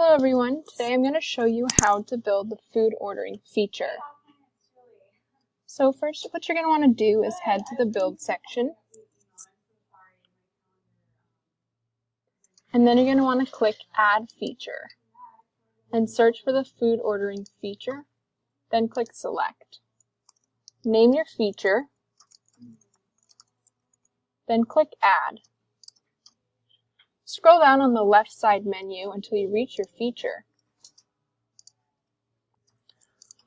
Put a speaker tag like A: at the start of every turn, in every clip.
A: Hello everyone, today I'm going to show you how to build the food ordering feature. So first what you're going to want to do is head to the build section. And then you're going to want to click add feature. And search for the food ordering feature. Then click select. Name your feature. Then click add. Scroll down on the left side menu until you reach your feature.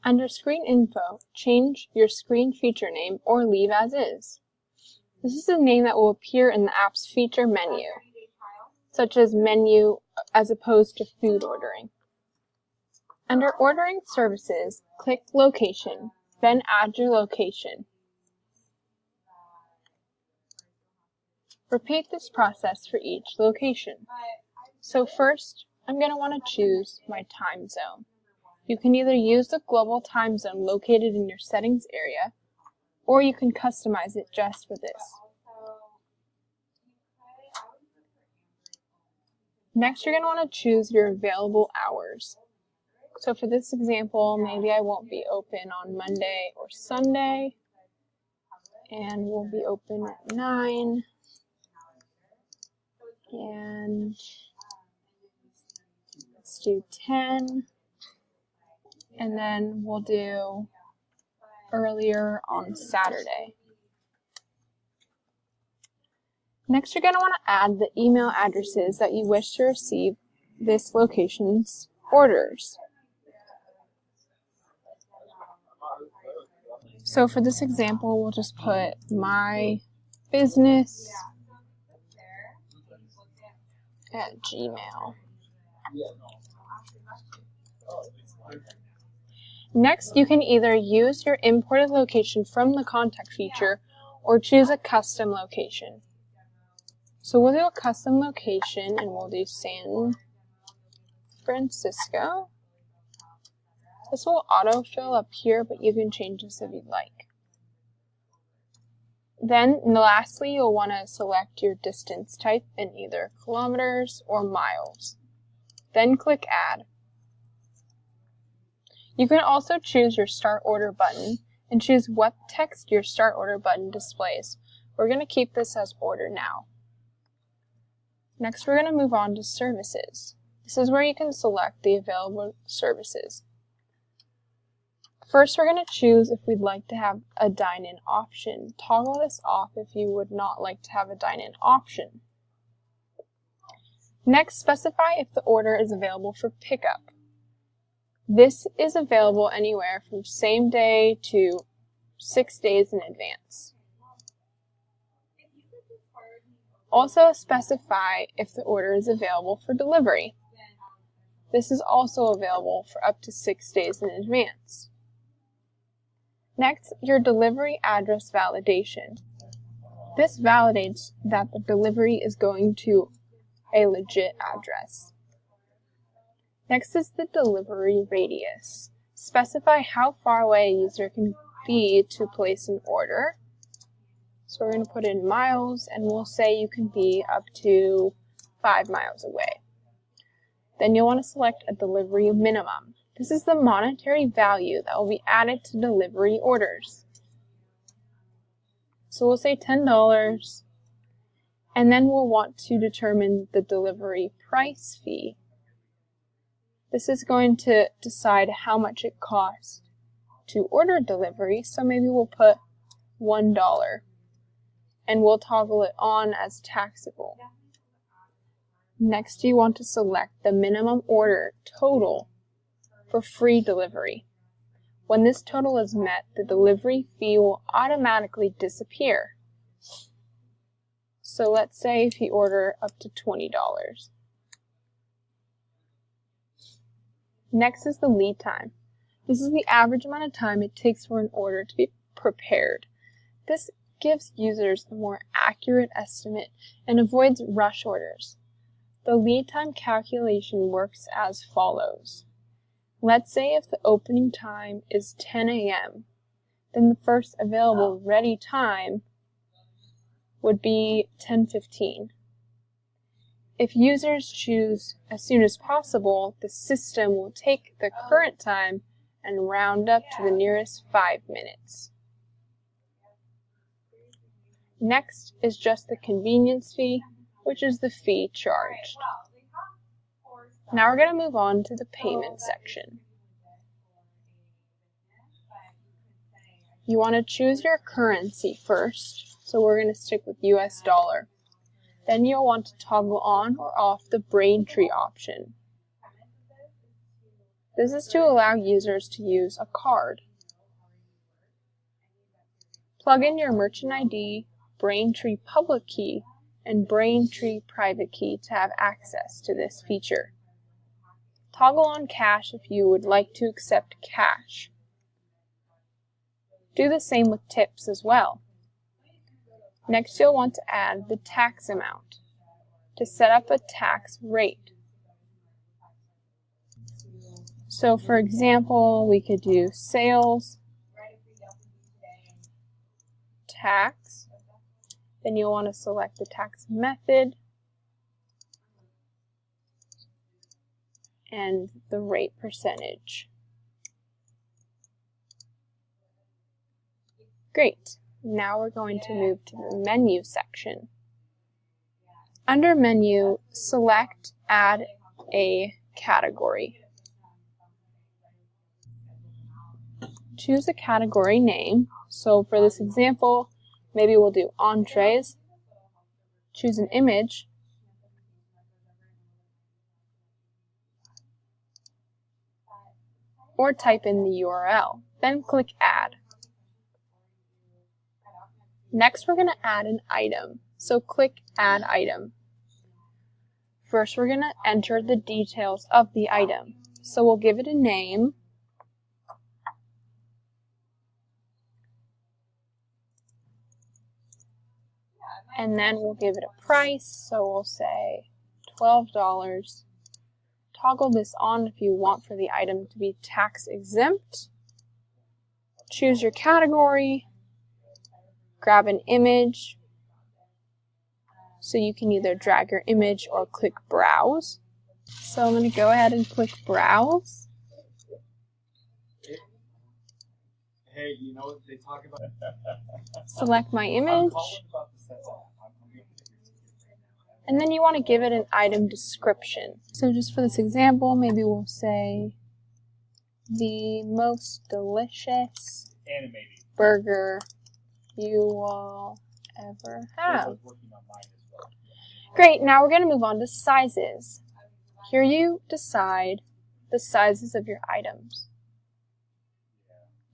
A: Under Screen Info, change your screen feature name or leave as is. This is the name that will appear in the app's feature menu, such as menu as opposed to food ordering. Under Ordering Services, click Location, then add your location. Repeat this process for each location. So first, I'm going to want to choose my time zone. You can either use the global time zone located in your settings area, or you can customize it just for this. Next, you're going to want to choose your available hours. So for this example, maybe I won't be open on Monday or Sunday, and we'll be open at 9. And let's do 10, and then we'll do earlier on Saturday. Next, you're going to want to add the email addresses that you wish to receive this location's orders. So for this example, we'll just put my business at Gmail. Next, you can either use your imported location from the contact feature or choose a custom location. So we'll do a custom location and we'll do San Francisco. This will autofill up here, but you can change this if you'd like. Then, lastly, you'll want to select your distance type in either kilometers or miles. Then click Add. You can also choose your Start Order button and choose what text your Start Order button displays. We're going to keep this as Order Now. Next, we're going to move on to Services. This is where you can select the available services. First, we're going to choose if we'd like to have a dine-in option. Toggle this off if you would not like to have a dine-in option. Next, specify if the order is available for pickup. This is available anywhere from same day to 6 days in advance. Also, specify if the order is available for delivery. This is also available for up to 6 days in advance. Next, your delivery address validation. This validates that the delivery is going to a legit address. Next is the delivery radius. Specify how far away a user can be to place an order. So we're going to put in miles, and we'll say you can be up to 5 miles away. Then you'll want to select a delivery minimum. This is the monetary value that will be added to delivery orders. So we'll say $10, and then we'll want to determine the delivery price fee. This is going to decide how much it costs to order delivery, so maybe we'll put $1, and we'll toggle it on as taxable. Next, you want to select the minimum order total for free delivery. When this total is met, the delivery fee will automatically disappear. So let's say if you order up to $20. Next is the lead time. This is the average amount of time it takes for an order to be prepared. This gives users a more accurate estimate and avoids rush orders. The lead time calculation works as follows. Let's say if the opening time is 10 a.m., then the first available ready time would be 10:15. If users choose as soon as possible, the system will take the current time and round up to the nearest 5 minutes. Next is just the convenience fee, which is the fee charged. Now we're going to move on to the payment section. You want to choose your currency first, so we're going to stick with US dollar. Then you'll want to toggle on or off the Braintree option. This is to allow users to use a card. Plug in your merchant ID, Braintree public key, and Braintree private key to have access to this feature. Toggle on cash if you would like to accept cash. Do the same with tips as well. Next, you'll want to add the tax amount to set up a tax rate. So for example, we could do sales, tax, then you'll want to select the tax method and the rate percentage. Great. Now we're going to move to the menu section. Under menu, select Add a Category. Choose a category name. So for this example, maybe we'll do entrees. Choose an image. Or type in the URL. Then click Add. Next, we're going to add an item. So click Add Item. First, we're going to enter the details of the item. So we'll give it a name. And then we'll give it a price. So we'll say $12. Toggle this on if you want for the item to be tax exempt. Choose your category. Grab an image, so you can either drag your image or click Browse. So I'm going to go ahead and click Browse.
B: Hey, you know what they talk about?
A: Select my image. And then you want to give it an item description. So just for this example, maybe we'll say the most delicious burger you will ever have. Great, now we're going to move on to sizes. Here you decide the sizes of your items.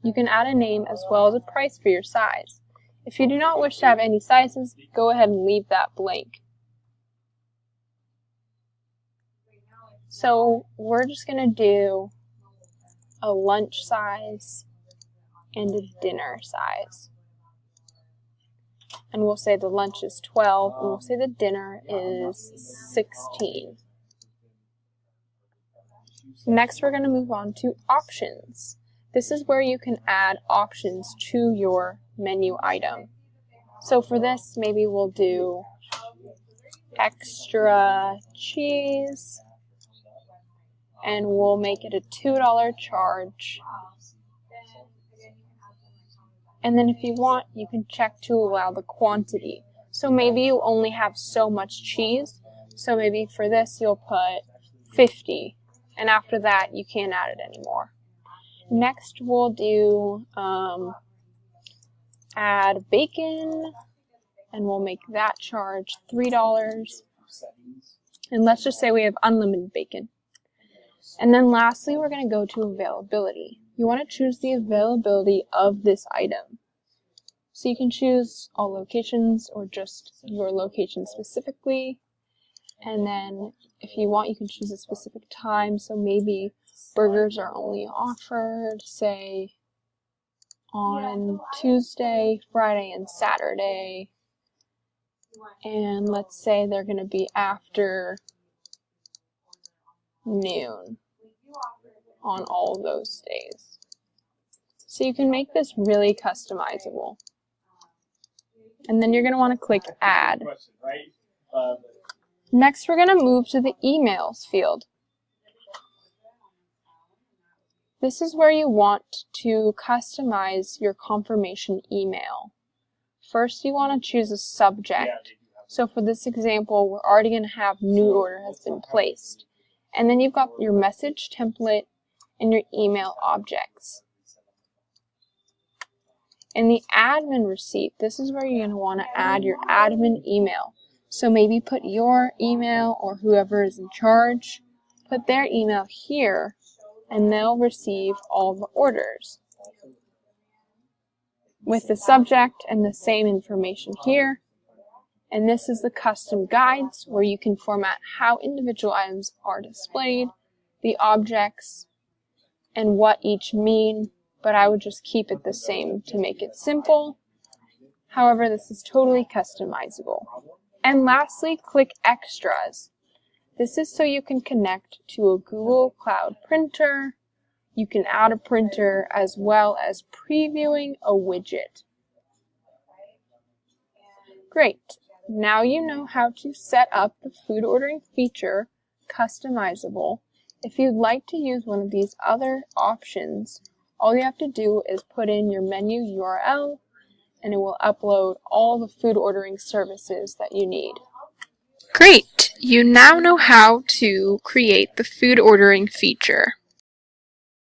A: You can add a name as well as a price for your size. If you do not wish to have any sizes, go ahead and leave that blank. So we're just going to do a lunch size and a dinner size. And we'll say the lunch is 12, and we'll say the dinner is 16. Next, we're going to move on to options. This is where you can add options to your menu item. So for this, maybe we'll do extra cheese, and we'll make it a $2 charge. And then if you want, you can check to allow the quantity. So maybe you only have so much cheese. So maybe for this, you'll put 50. And after that, you can't add it anymore. Next, we'll do add bacon. And we'll make that charge $3. And let's just say we have unlimited bacon. And then lastly, we're going to go to availability. You want to choose the availability of this item. So you can choose all locations or just your location specifically. And then if you want, you can choose a specific time. So maybe burgers are only offered, say, on Tuesday, Friday, and Saturday. And let's say they're going to be after noon on all of those days. So you can make this really customizable. And then you're going to want to click Add. Next, we're going to move to the emails field. This is where you want to customize your confirmation email. First, you want to choose a subject. So for this example, we're already going to have new order has been placed. And then you've got your message template and your email objects. In the admin receipt, this is where you're going to want to add your admin email. So maybe put your email or whoever is in charge, put their email here, and they'll receive all the orders with the subject and the same information here. And this is the custom guides where you can format how individual items are displayed, the objects, and what each mean, but I would just keep it the same to make it simple. However, this is totally customizable. And lastly, click Extras. This is so you can connect to a Google Cloud printer. You can add a printer as well as previewing a widget. Great. Now you know how to set up the food ordering feature customizable. If you'd like to use one of these other options, all you have to do is put in your menu URL and it will upload all the food ordering services that you need. Great! You now know how to create the food ordering feature.